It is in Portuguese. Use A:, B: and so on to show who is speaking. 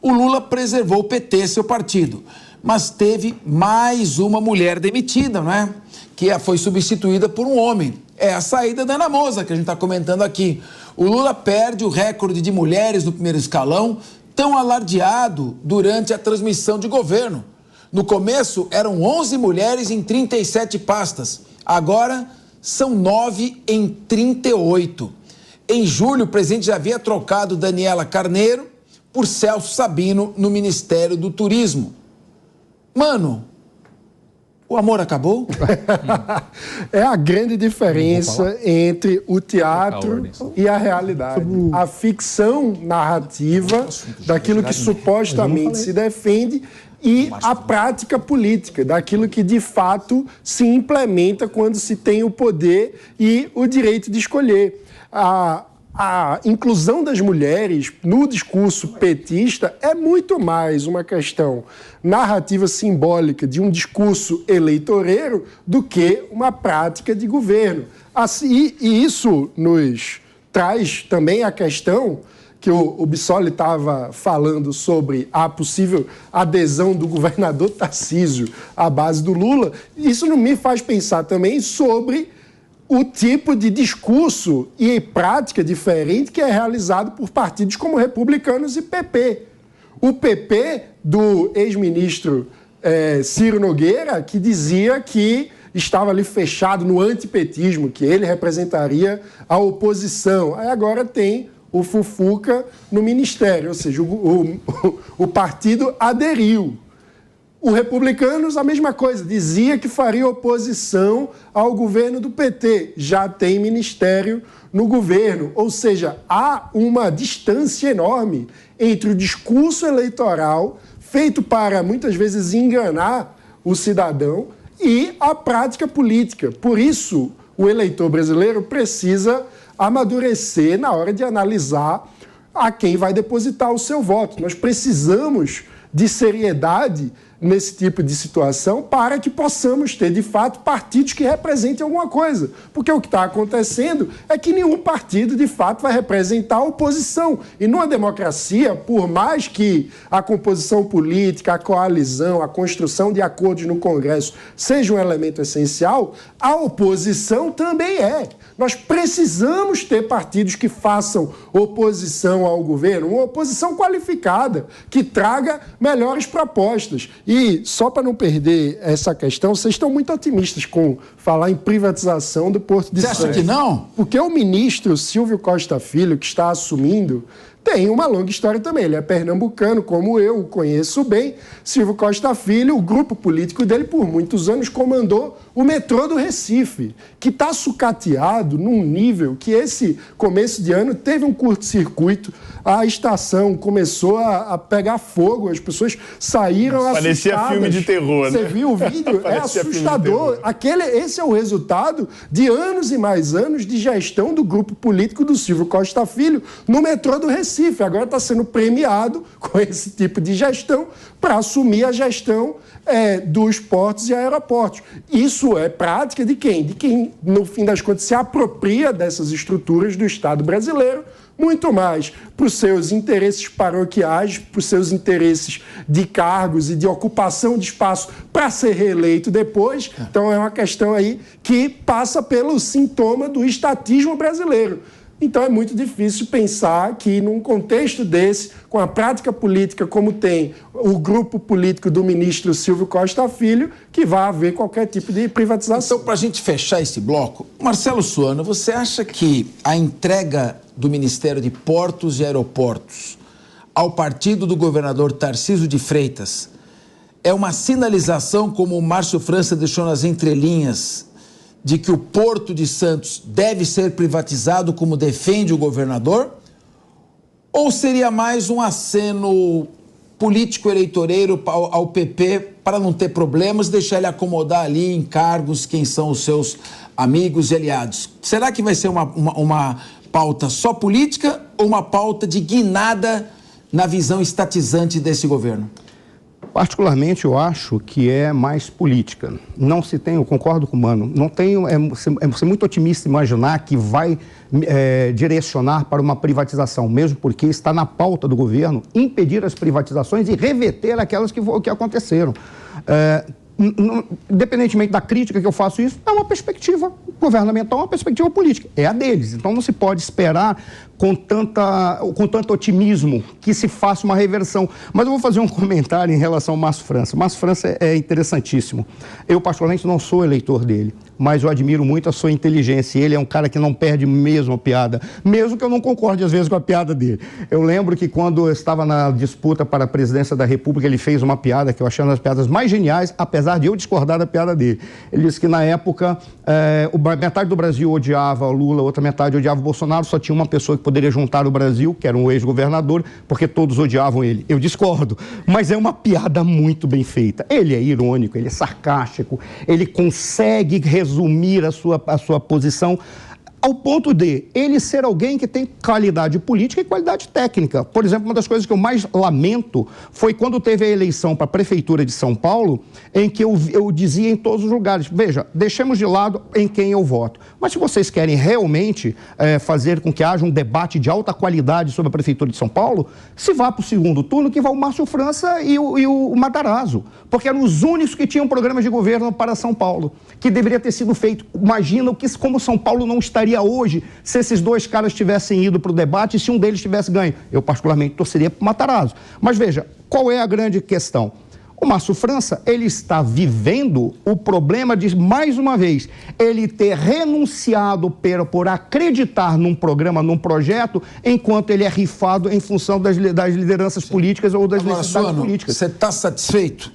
A: o Lula preservou o PT, seu partido, mas teve mais uma mulher demitida, não é? Que foi substituída por um homem. É a saída da Ana Moza, que a gente está comentando aqui. O Lula perde o recorde de mulheres no primeiro escalão, tão alardeado durante a transmissão de governo. No começo, eram 11 mulheres em 37 pastas. Agora, são 9 em 38. Em julho, o presidente já havia trocado Daniela Carneiro por Celso Sabino no Ministério do Turismo. Mano, o amor acabou?
B: É a grande diferença entre o teatro e a realidade. A ficção narrativa daquilo que supostamente se defende e a prática política, daquilo que de fato se implementa quando se tem o poder e o direito de escolher. A inclusão das mulheres no discurso petista é muito mais uma questão narrativa simbólica de um discurso eleitoreiro do que uma prática de governo. Assim, e isso nos traz também a questão que o Bissoli estava falando sobre a possível adesão do governador Tarcísio à base do Lula. Isso não me faz pensar também sobre o tipo de discurso e prática diferente que é realizado por partidos como Republicanos e PP. O PP do ex-ministro Ciro Nogueira, que dizia que estava ali fechado no antipetismo, que ele representaria a oposição. Aí agora tem o Fufuca no ministério, ou seja, o partido aderiu. O Republicanos, a mesma coisa, dizia que faria oposição ao governo do PT. Já tem ministério no governo. Ou seja, há uma distância enorme entre o discurso eleitoral, feito para, muitas vezes, enganar o cidadão, e a prática política. Por isso, o eleitor brasileiro precisa amadurecer na hora de analisar a quem vai depositar o seu voto. Nós precisamos de seriedade nesse tipo de situação para que possamos ter, de fato, partidos que representem alguma coisa. Porque o que está acontecendo é que nenhum partido, de fato, vai representar a oposição. E numa democracia, por mais que a composição política, a coalizão, a construção de acordos no Congresso seja um elemento essencial, a oposição também é. Nós precisamos ter partidos que façam oposição ao governo, uma oposição qualificada, que traga melhores propostas. E, só para não perder essa questão, vocês estão muito otimistas com falar em privatização do Porto de Santos.
A: Você acha que não?
B: Porque o ministro Silvio Costa Filho, que está assumindo, tem uma longa história também. Ele é pernambucano, como eu, o conheço bem. Silvio Costa Filho, o grupo político dele, por muitos anos, comandou o metrô do Recife, que está sucateado num nível que esse começo de ano teve um curto-circuito, a estação começou a pegar fogo, as pessoas saíram assustadas.
C: Parecia filme de terror, né?
B: Você viu o vídeo? É assustador. Esse é o resultado de anos e mais anos de gestão do grupo político do Silvio Costa Filho no metrô do Recife. Agora está sendo premiado com esse tipo de gestão para assumir a gestão dos portos e aeroportos. Isso é prática de quem? De quem, no fim das contas, se apropria dessas estruturas do Estado brasileiro, muito mais para os seus interesses paroquiais, para os seus interesses de cargos e de ocupação de espaço para ser reeleito depois. Então é uma questão aí que passa pelo sintoma do estatismo brasileiro. Então é muito difícil pensar que num contexto desse, com a prática política como tem o grupo político do ministro Silvio Costa Filho, que vai haver qualquer tipo de privatização.
A: Então, para a gente fechar esse bloco, Marcelo Suano, você acha que a entrega do Ministério de Portos e Aeroportos ao partido do governador Tarcísio de Freitas é uma sinalização, como o Márcio França deixou nas entrelinhas, de que o Porto de Santos deve ser privatizado, como defende o governador? Ou seria mais um aceno político-eleitoreiro ao PP para não ter problemas, deixar ele acomodar ali em cargos quem são os seus amigos e aliados? Será que vai ser uma pauta só política ou uma pauta de guinada na visão estatizante desse governo?
C: Particularmente, eu acho que é mais política. Não se tem, eu concordo com o Mano, não tenho, é ser muito otimista imaginar que vai direcionar para uma privatização, mesmo porque está na pauta do governo impedir as privatizações e reverter aquelas que aconteceram. Independentemente da crítica que eu faço isso, é uma perspectiva governamental, uma perspectiva política, é a deles. Então não se pode esperar com tanto otimismo que se faça uma reversão. Mas eu vou fazer um comentário em relação ao Márcio França. Márcio França é interessantíssimo. Eu particularmente não sou eleitor dele, mas eu admiro muito a sua inteligência. Ele é um cara que não perde mesmo a piada, mesmo que eu não concorde às vezes com a piada dele. Eu lembro que quando eu estava na disputa para a presidência da República, ele fez uma piada que eu achei uma das piadas mais geniais, apesar de eu discordar da piada dele. Ele disse que na época metade do Brasil odiava o Lula, outra metade odiava o Bolsonaro, só tinha uma pessoa que poderia juntar o Brasil, que era um ex-governador, porque todos odiavam ele. Eu discordo, mas é uma piada muito bem feita. Ele é irônico, ele é sarcástico, ele consegue resumir a sua posição ao ponto de ele ser alguém que tem qualidade política e qualidade técnica. Por exemplo, uma das coisas que eu mais lamento foi quando teve a eleição para a Prefeitura de São Paulo, em que eu dizia em todos os lugares, veja, deixemos de lado em quem eu voto. Mas se vocês querem realmente fazer com que haja um debate de alta qualidade sobre a Prefeitura de São Paulo, se vá para o segundo turno, que vá o Márcio França e o Matarazzo, porque eram os únicos que tinham programas de governo para São Paulo, que deveria ter sido feito. Imagina como São Paulo não estaria hoje se esses dois caras tivessem ido para o debate e se um deles tivesse ganho. Eu, particularmente, torceria para o Matarazzo. Mas veja, qual é a grande questão? O Márcio França, ele está vivendo o problema de, mais uma vez, ele ter renunciado por acreditar num programa, num projeto, enquanto ele é rifado em função das lideranças políticas ou das necessidades políticas.
A: Você está satisfeito